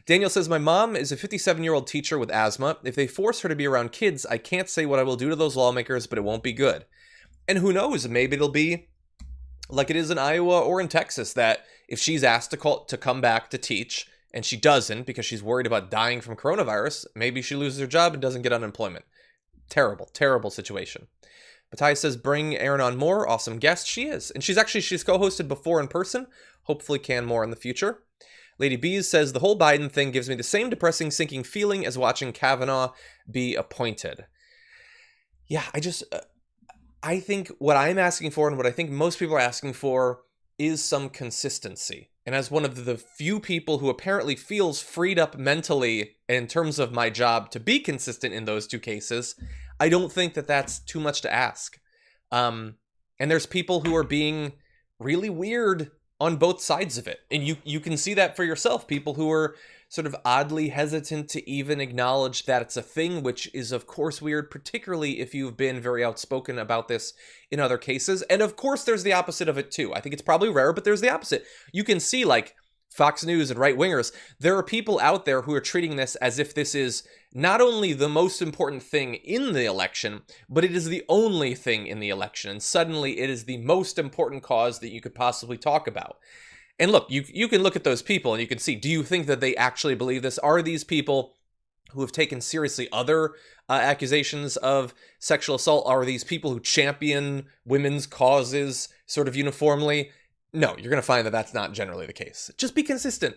Daniel says, my mom is a 57-year-old teacher with asthma. If they force her to be around kids, I can't say what I will do to those lawmakers, but it won't be good. And who knows, maybe it'll be like it is in Iowa or in Texas, that if she's asked to come back to teach, and she doesn't because she's worried about dying from coronavirus, maybe she loses her job and doesn't get unemployment. Terrible situation. Batai says, bring Erin on more. Awesome guest. She is. And she's co-hosted before in person. Hopefully can more in the future. Lady Bees says, the whole Biden thing gives me the same depressing, sinking feeling as watching Kavanaugh be appointed. Yeah, I think what I'm asking for, and what I think most people are asking for, is some consistency. And as one of the few people who apparently feels freed up mentally in terms of my job to be consistent in those two cases, I don't think that that's too much to ask. And there's people who are being really weird on both sides of it. And you can see that for yourself. People who are sort of oddly hesitant to even acknowledge that it's a thing, which is of course weird, particularly if you've been very outspoken about this in other cases. And of course there's the opposite of it too. I think it's probably rare, but there's the opposite. You can see, like, Fox News and right-wingers, there are people out there who are treating this as if this is not only the most important thing in the election, but it is the only thing in the election. And suddenly it is the most important cause that you could possibly talk about. And look, you can look at those people and you can see, do you think that they actually believe this? Are these people who have taken seriously other accusations of sexual assault are these people who champion women's causes sort of uniformly. No, you're going to find that that's not generally the case. Just be consistent.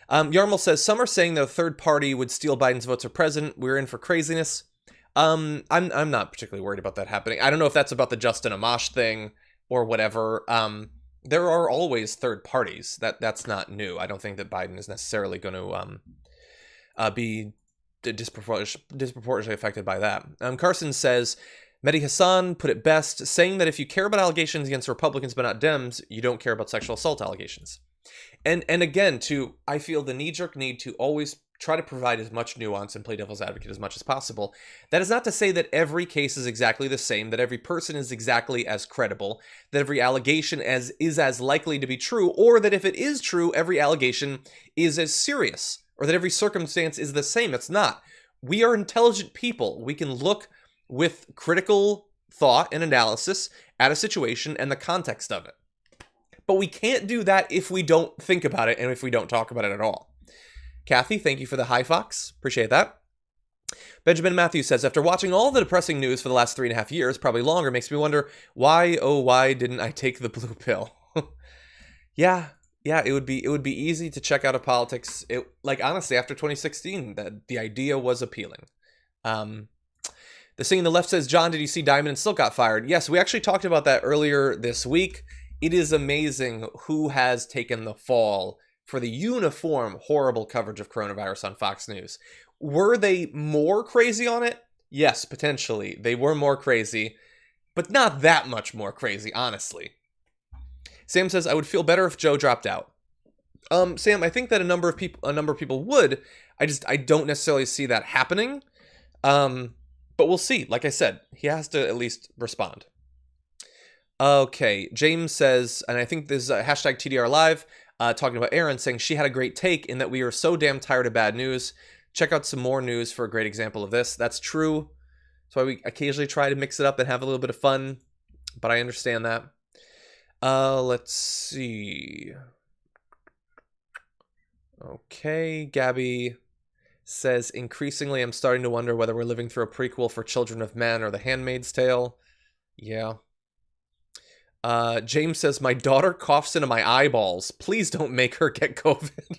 Yarmul says, some are saying that a third party would steal Biden's votes for president. We're in for craziness. I'm not particularly worried about that happening. I don't know if that's about the Justin Amash thing or whatever. There are always third parties. That's not new. I don't think that Biden is necessarily going to be disproportionately affected by that. Carson says, Mehdi Hassan put it best, saying that if you care about allegations against Republicans but not Dems, you don't care about sexual assault allegations. And again, I feel the knee-jerk need to always try to provide as much nuance and play devil's advocate as much as possible. That is not to say that every case is exactly the same, that every person is exactly as credible, that every allegation is as likely to be true, or that if it is true, every allegation is as serious, or that every circumstance is the same. It's not. We are intelligent people. We can look with critical thought and analysis at a situation and the context of it. But we can't do that if we don't think about it and if we don't talk about it at all. Kathy, thank you for the high fox. Appreciate that. Benjamin Matthews says, after watching all the depressing news for the last 3.5 years, probably longer, makes me wonder, why didn't I take the blue pill? Yeah, it would be easy to check out of politics. Honestly, after 2016, the idea was appealing. The Singing the Left says, John, did you see Diamond and Silk got fired? Yes, we actually talked about that earlier this week. It is amazing who has taken the fall for the uniform, horrible coverage of coronavirus on Fox News. Were they more crazy on it? Yes, potentially. They were more crazy, but not that much more crazy, honestly. Sam says, I would feel better if Joe dropped out. Sam, I think that a number of people would. I don't necessarily see that happening. But we'll see. Like I said, he has to at least respond. Okay, James says, and I think this is hashtag TDR Live, talking about Erin, saying she had a great take in that we are so damn tired of bad news. Check out some more news for a great example of this. That's true. That's why we occasionally try to mix it up and have a little bit of fun, but I understand that. Let's see. Okay, Gabby says, increasingly I'm starting to wonder whether we're living through a prequel for Children of Men or The Handmaid's Tale. Yeah. James says, my daughter coughs into my eyeballs. Please don't make her get COVID.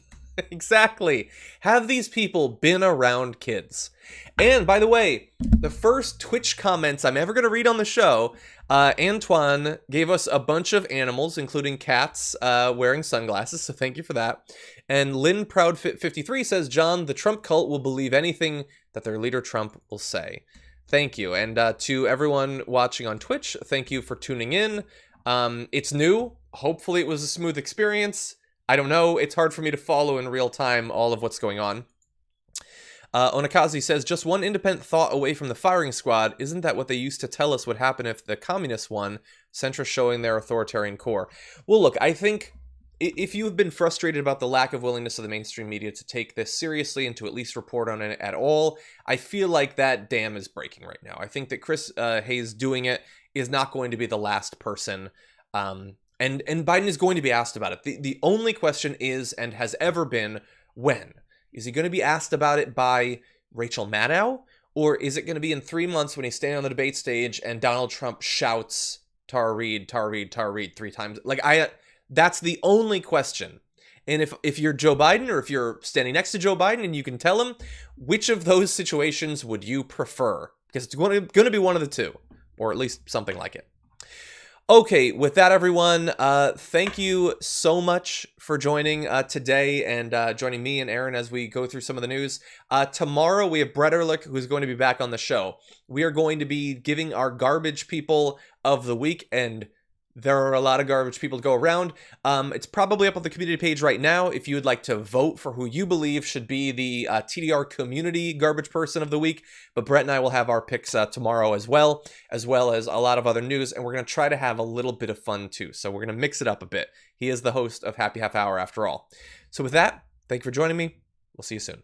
Exactly. Have these people been around kids? And by the way, the first Twitch comments I'm ever going to read on the show, Antoine gave us a bunch of animals, including cats wearing sunglasses, so thank you for that. And Lynn Proudfit53 says, John, the Trump cult will believe anything that their leader Trump will say. Thank you. And to everyone watching on Twitch, thank you for tuning in. It's new. Hopefully it was a smooth experience. I don't know. It's hard for me to follow in real time all of what's going on. Onakazi says, just one independent thought away from the firing squad. Isn't that what they used to tell us would happen if the communists won? Centrists showing their authoritarian core. Well, look, I think if you've been frustrated about the lack of willingness of the mainstream media to take this seriously and to at least report on it at all, I feel like that dam is breaking right now. I think that Chris Hayes doing it is not going to be the last person. And Biden is going to be asked about it. The only question is, and has ever been, when? Is he going to be asked about it by Rachel Maddow? Or is it going to be in 3 months when he's standing on the debate stage and Donald Trump shouts, Tara Reade, Tara Reade, Tara Reade 3 times? That's the only question. And if you're Joe Biden, or if you're standing next to Joe Biden and you can tell him, which of those situations would you prefer? Because it's going to be one of the two, or at least something like it. Okay, with that, everyone, thank you so much for joining today and joining me and Erin as we go through some of the news. Tomorrow, we have Brett Ehrlich, who's going to be back on the show. We are going to be giving our garbage people of the week, and there are a lot of garbage people to go around. It's probably up on the community page right now if you would like to vote for who you believe should be the TDR community garbage person of the week. But Brett and I will have our picks tomorrow as well as a lot of other news. And we're going to try to have a little bit of fun too. So we're going to mix it up a bit. He is the host of Happy Half Hour after all. So with that, thank you for joining me. We'll see you soon.